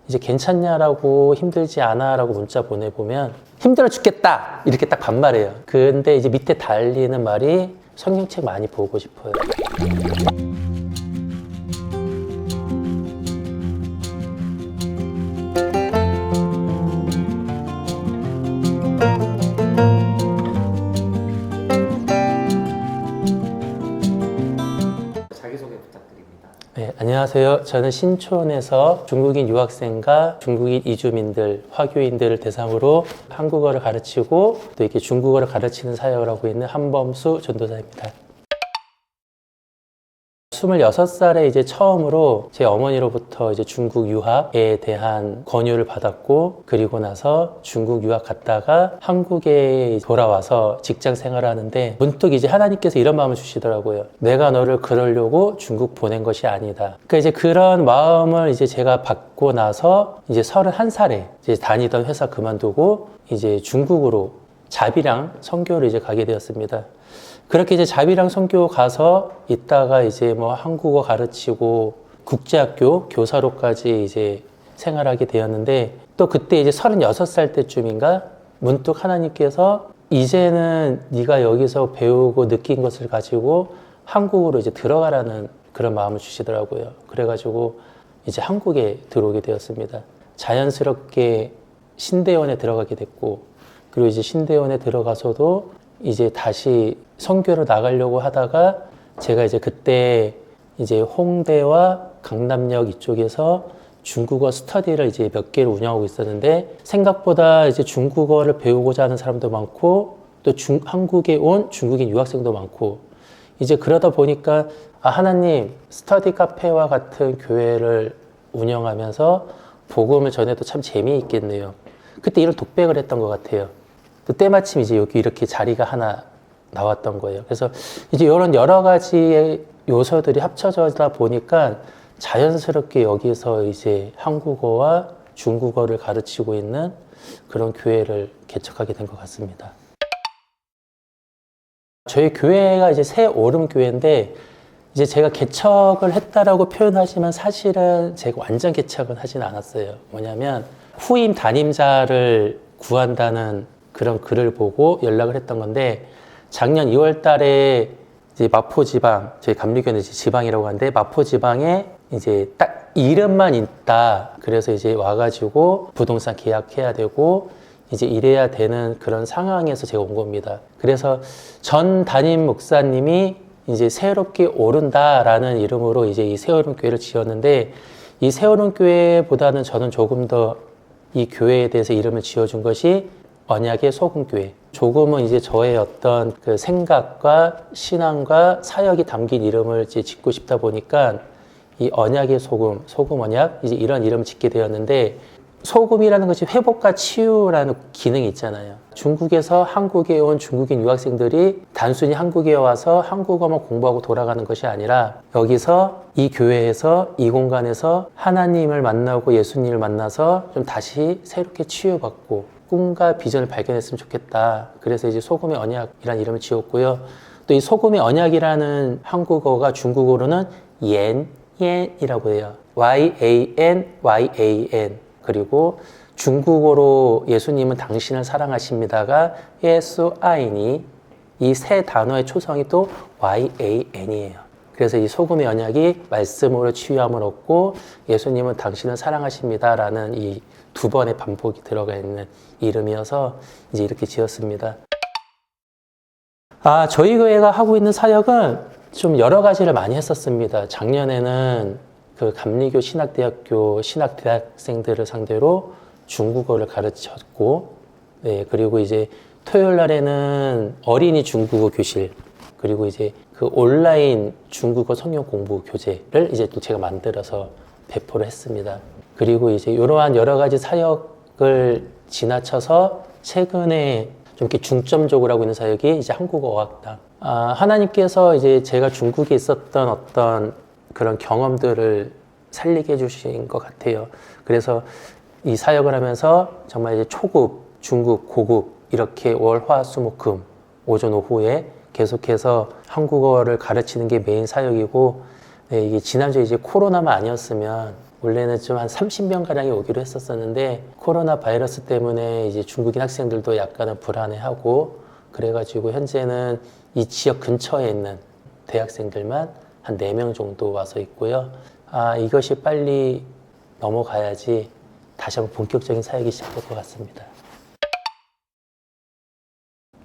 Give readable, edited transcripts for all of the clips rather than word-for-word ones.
이제 괜찮냐라고 힘들지 않아라고 문자 보내보면 힘들어 죽겠다 이렇게 딱 반말해요. 근데 이제 밑에 달리는 말이 성경책 많이 보고 싶어요. 자기소개 부탁드립니다. 네, 안녕하세요. 저는 신촌에서 중국인 유학생과 중국인 이주민들, 화교인들을 대상으로 한국어를 가르치고 또 이렇게 중국어를 가르치는 사역을 하고 있는 한범수 전도사입니다. 26살에 이제 처음으로 제 어머니로부터 이제 중국 유학에 대한 권유를 받았고, 그리고 나서 중국 유학 갔다가 한국에 돌아와서 직장 생활을 하는데 문득 이제 하나님께서 이런 마음을 주시더라고요. 내가 너를 그러려고 중국 보낸 것이 아니다. 그러니까 이제 그런 마음을 이제 제가 받고 나서 이제 31살에 이제 다니던 회사 그만두고 이제 중국으로 자비랑 선교를 이제 가게 되었습니다. 그렇게 이제 자비랑 선교 가서 있다가 이제 뭐 한국어 가르치고 국제학교 교사로까지 이제 생활하게 되었는데, 또 그때 이제 36살 때쯤인가 문득 하나님께서 이제는 네가 여기서 배우고 느낀 것을 가지고 한국으로 이제 들어가라는 그런 마음을 주시더라고요. 그래가지고 이제 한국에 들어오게 되었습니다. 자연스럽게 신대원에 들어가게 됐고, 그리고 이제 신대원에 들어가서도 이제 다시 선교를 나가려고 하다가 제가 이제 그때 이제 홍대와 강남역 이쪽에서 중국어 스터디를 이제 몇 개를 운영하고 있었는데, 생각보다 이제 중국어를 배우고자 하는 사람도 많고 또 한국에 온 중국인 유학생도 많고, 이제 그러다 보니까 하나님, 스터디 카페와 같은 교회를 운영하면서 복음을 전해도 참 재미있겠네요. 그때 이런 독백을 했던 것 같아요. 또 때마침 이제 여기 이렇게 자리가 하나 나왔던 거예요. 그래서 이제 이런 여러 가지의 요소들이 합쳐져다 보니까 자연스럽게 여기서 이제 한국어와 중국어를 가르치고 있는 그런 교회를 개척하게 된 것 같습니다. 저희 교회가 이제 새 오름 교회인데, 이제 제가 개척을 했다라고 표현하지만 사실은 제가 완전 개척은 하진 않았어요. 뭐냐면 후임 담임자를 구한다는 그런 글을 보고 연락을 했던 건데, 작년 2월 달에 이제 마포지방, 저희 감리교는 이제 지방이라고 하는데 마포지방에 이제 딱 이름만 있다. 그래서 이제 와가지고 부동산 계약해야 되고 이제 이래야 되는 그런 상황에서 제가 온 겁니다. 그래서 전 담임 목사님이 이제 새롭게 오른다라는 이름으로 이제 이 새오름 교회를 지었는데, 이 새오름 교회보다는 저는 조금 더 이 교회에 대해서 이름을 지어준 것이 언약의 소금교회. 조금은 이제 저의 어떤 그 생각과 신앙과 사역이 담긴 이름을 이제 짓고 싶다 보니까 이 언약의 소금, 소금 언약, 이제 이런 이름을 짓게 되었는데, 소금이라는 것이 회복과 치유라는 기능이 있잖아요. 중국에서 한국에 온 중국인 유학생들이 단순히 한국에 와서 한국어만 공부하고 돌아가는 것이 아니라 여기서 이 교회에서 이 공간에서 하나님을 만나고 예수님을 만나서 좀 다시 새롭게 치유받고 꿈과 비전을 발견했으면 좋겠다. 그래서 이제 소금의 언약이라는 이름을 지었고요. 또 이 소금의 언약이라는 한국어가 중국어로는 옌이라고 해요. Y-A-N. 그리고 중국어로 예수님은 당신을 사랑하십니다가 예수 아이니, 이 세 단어의 초성이 또 YAN이에요. 그래서 이 소금의 언약이 말씀으로 치유함을 얻고 예수님은 당신을 사랑하십니다라는 이 두 번의 반복이 들어가 있는 이름이어서 이제 이렇게 지었습니다. 저희 교회가 하고 있는 사역은 좀 여러 가지를 많이 했었습니다. 작년에는 그 감리교 신학대학교 신학대학생들을 상대로 중국어를 가르쳤고, 네, 그리고 이제 토요일 날에는 어린이 중국어 교실, 그리고 이제 그 온라인 중국어 성경 공부 교재를 이제 또 제가 만들어서 배포를 했습니다. 그리고 이제 이러한 여러 가지 사역을 지나쳐서 최근에 좀 이렇게 중점적으로 하고 있는 사역이 이제 한국어 어학당. 하나님께서 이제 제가 중국에 있었던 어떤 그런 경험들을 살리게 해주신 것 같아요. 그래서 이 사역을 하면서 정말 이제 초급, 중급, 고급 이렇게 월, 화, 수, 목, 금 오전 오후에 계속해서 한국어를 가르치는 게 메인 사역이고, 네, 이게 지난주에 이제 코로나만 아니었으면 원래는 좀 한 30명 가량이 오기로 했었었는데 코로나 바이러스 때문에 이제 중국인 학생들도 약간은 불안해하고 그래가지고 현재는 이 지역 근처에 있는 대학생들만 한 4명 정도 와서 있고요. 이것이 빨리 넘어가야지 다시 한번 본격적인 사역이 시작될 것 같습니다.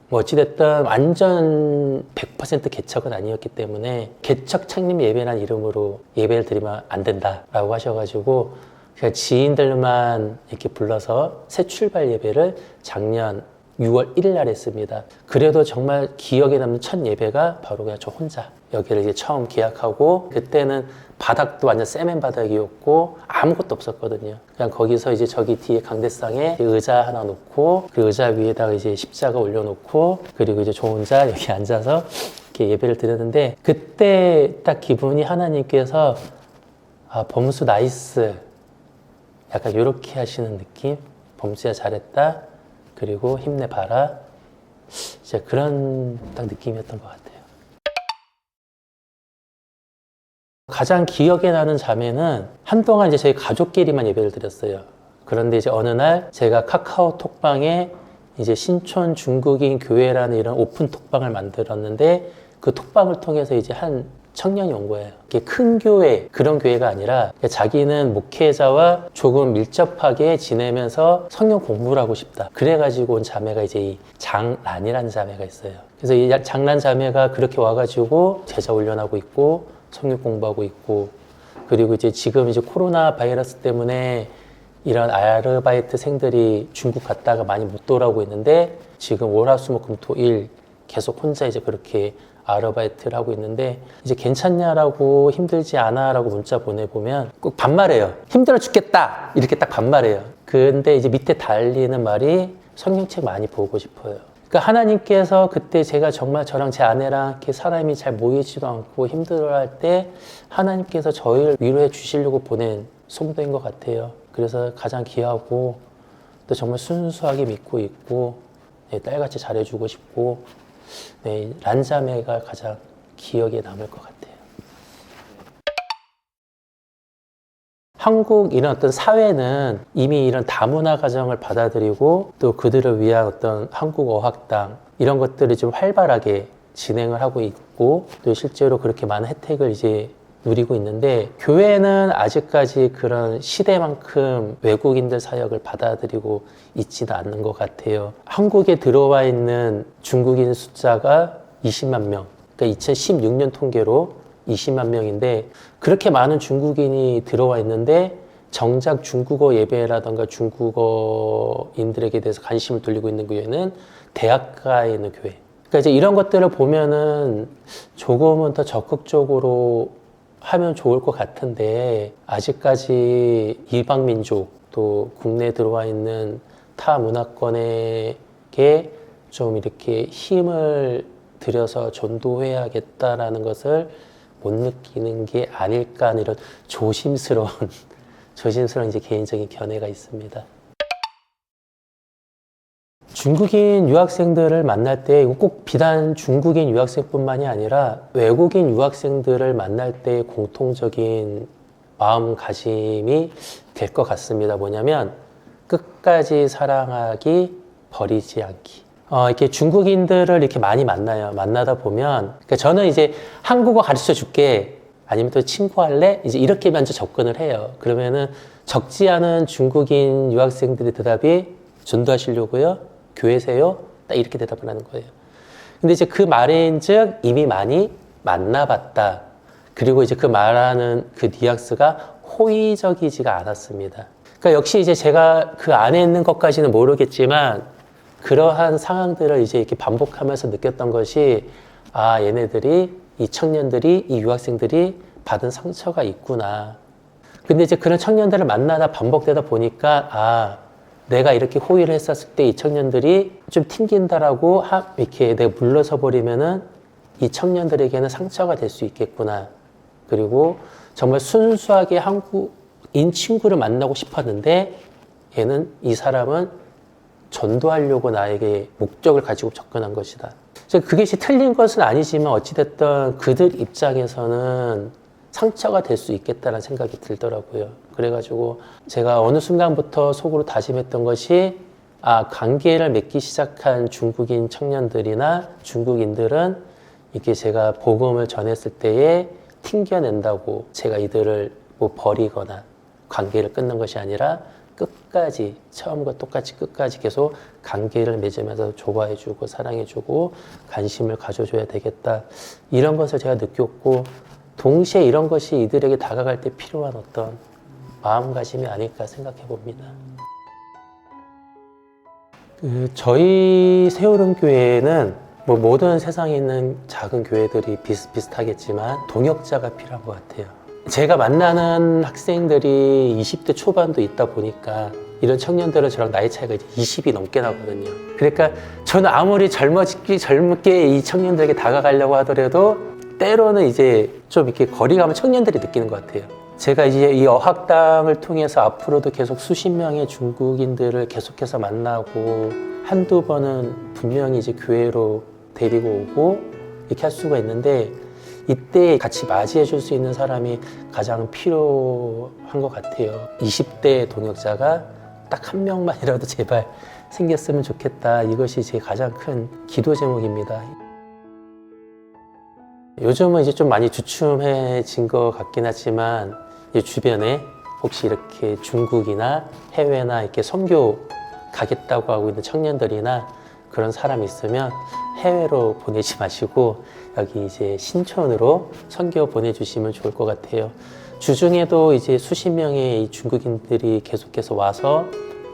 뭐 어찌됐든 완전 100% 개척은 아니었기 때문에 개척 창립 예배란 이름으로 예배를 드리면 안 된다라고 하셔가지고 제가 지인들만 이렇게 불러서 새 출발 예배를 작년 6월 1일 날 했습니다. 그래도 정말 기억에 남는 첫 예배가 바로 그냥 저 혼자 여기를 이제 처음 계약하고 그때는 바닥도 완전 세멘 바닥이었고 아무것도 없었거든요. 그냥 거기서 이제 저기 뒤에 강대상에 의자 하나 놓고 그 의자 위에다가 이제 십자가 올려놓고 그리고 이제 저 혼자 여기 앉아서 이렇게 예배를 드렸는데 그때 딱 기분이 하나님께서 범수 나이스 약간 이렇게 하시는 느낌. 범수야 잘했다. 그리고 힘내봐라. 진짜 그런 딱 느낌이었던 것 같아요. 가장 기억에 나는 자매는 한동안 이제 저희 가족끼리만 예배를 드렸어요. 그런데 이제 어느 날 제가 카카오톡방에 이제 신촌 중국인 교회라는 이런 오픈 톡방을 만들었는데 그 톡방을 통해서 이제 한 청년이 온 거예요. 이게 큰 교회, 그런 교회가 아니라 자기는 목회자와 조금 밀접하게 지내면서 성경 공부를 하고 싶다. 그래가지고 온 자매가 이제 이 장란이라는 자매가 있어요. 그래서 이 장란 자매가 그렇게 와가지고 제자 훈련하고 있고 성경 공부하고 있고 그리고 이제 지금 이제 코로나 바이러스 때문에 이런 아르바이트생들이 중국 갔다가 많이 못 돌아오고 있는데 지금 월화수목금토일 계속 혼자 이제 그렇게 아르바이트를 하고 있는데 이제 괜찮냐라고 힘들지 않아라고 문자 보내보면 꼭 반말해요. 힘들어 죽겠다 이렇게 딱 반말해요. 근데 이제 밑에 달리는 말이 성경책 많이 보고 싶어요. 그러니까 하나님께서 그때 제가 정말 저랑 제 아내랑 이렇게 사람이 잘 모이지도 않고 힘들어할 때 하나님께서 저희를 위로해 주시려고 보낸 성도인 것 같아요. 그래서 가장 귀하고 또 정말 순수하게 믿고 있고 딸같이 잘해주고 싶고 란자매가 가장 기억에 남을 것 같아요. 한국 이런 어떤 사회는 이미 이런 다문화 가정을 받아들이고 또 그들을 위한 어떤 한국 어학당 이런 것들이 좀 활발하게 진행을 하고 있고 또 실제로 그렇게 많은 혜택을 이제 누리고 있는데 교회는 아직까지 그런 시대만큼 외국인들 사역을 받아들이고 있지는 않는 것 같아요. 한국에 들어와 있는 중국인 숫자가 20만 명, 그러니까 2016년 통계로 20만 명인데 그렇게 많은 중국인이 들어와 있는데 정작 중국어 예배라던가 중국어인들에게 대해서 관심을 돌리고 있는 교회는 대학가에 있는 교회. 그러니까 이제 이런 것들을 보면은 조금은 더 적극적으로 하면 좋을 것 같은데 아직까지 이방민족 또 국내에 들어와 있는 타 문화권에게 좀 이렇게 힘을 들여서 전도해야겠다라는 것을 못 느끼는 게 아닐까 하는 이런 조심스러운 이제 개인적인 견해가 있습니다. 중국인 유학생들을 만날 때 꼭 비단 중국인 유학생뿐만이 아니라 외국인 유학생들을 만날 때 공통적인 마음가짐이 될 것 같습니다. 뭐냐면 끝까지 사랑하기, 버리지 않기. 이렇게 중국인들을 이렇게 많이 만나요. 만나다 보면 그러니까 저는 이제 한국어 가르쳐 줄게 아니면 또 친구할래? 이제 이렇게 먼저 접근을 해요. 그러면은 적지 않은 중국인 유학생들의 대답이 전도하시려고요? 교회세요? 딱 이렇게 대답을 하는 거예요. 근데 이제 그 말인즉 이미 많이 만나봤다. 그리고 이제 그 말하는 그 뉘앙스가 호의적이지가 않았습니다. 그러니까 역시 이제 제가 그 안에 있는 것까지는 모르겠지만 그러한 상황들을 이제 이렇게 반복하면서 느꼈던 것이 얘네들이 이 청년들이 이 유학생들이 받은 상처가 있구나. 근데 이제 그런 청년들을 만나다 반복되다 보니까 내가 이렇게 호의를 했었을 때 이 청년들이 좀 튕긴다라고 이렇게 내가 물러서 버리면은 이 청년들에게는 상처가 될 수 있겠구나. 그리고 정말 순수하게 한국인 친구를 만나고 싶었는데 이 사람은 전도하려고 나에게 목적을 가지고 접근한 것이다. 그것이 틀린 것은 아니지만 어찌됐든 그들 입장에서는 상처가 될 수 있겠다는 생각이 들더라고요. 그래가지고 제가 어느 순간부터 속으로 다짐했던 것이 관계를 맺기 시작한 중국인 청년들이나 중국인들은 이렇게 제가 복음을 전했을 때에 튕겨낸다고 제가 이들을 뭐 버리거나 관계를 끊는 것이 아니라 끝까지 처음과 똑같이 끝까지 계속 관계를 맺으면서 좋아해주고 사랑해주고 관심을 가져줘야 되겠다, 이런 것을 제가 느꼈고, 동시에 이런 것이 이들에게 다가갈 때 필요한 어떤 마음가짐이 아닐까 생각해 봅니다. 저희 세오름 교회에는 뭐 모든 세상에 있는 작은 교회들이 비슷비슷하겠지만 동역자가 필요한 것 같아요. 제가 만나는 학생들이 20대 초반도 있다 보니까 이런 청년들은 저랑 나이 차이가 이제 20이 넘게 나거든요. 그러니까 저는 아무리 젊게 이 청년들에게 다가가려고 하더라도 때로는 이제 좀 이렇게 거리감을 청년들이 느끼는 것 같아요. 제가 이제 이 어학당을 통해서 앞으로도 계속 수십 명의 중국인들을 계속해서 만나고 한두 번은 분명히 이제 교회로 데리고 오고 이렇게 할 수가 있는데, 이때 같이 맞이해 줄 수 있는 사람이 가장 필요한 것 같아요. 20대 동역자가 딱 한 명만이라도 제발 생겼으면 좋겠다. 이것이 제 가장 큰 기도 제목입니다. 요즘은 이제 좀 많이 주춤해진 것 같긴 하지만, 이제 주변에 혹시 이렇게 중국이나 해외나 이렇게 선교 가겠다고 하고 있는 청년들이나 그런 사람이 있으면 해외로 보내지 마시고 여기 이제 신촌으로 선교 보내주시면 좋을 것 같아요. 주중에도 이제 수십 명의 이 중국인들이 계속해서 와서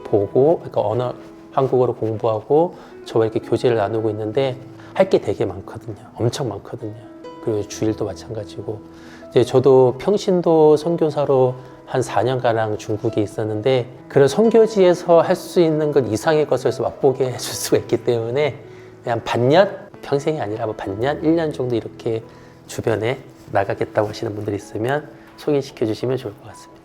보고, 그러니까 언어 한국어로 공부하고 저와 이렇게 교제를 나누고 있는데 할 게 되게 많거든요. 엄청 많거든요. 그리고 주일도 마찬가지고, 이제 저도 평신도 선교사로 한 4년가량 중국에 있었는데 그런 선교지에서 할 수 있는 것 이상의 것을 맛보게 해줄 수가 있기 때문에 그냥 반년, 평생이 아니라 뭐 반년, 1년 정도 이렇게 주변에 나가겠다고 하시는 분들이 있으면 소개시켜 주시면 좋을 것 같습니다.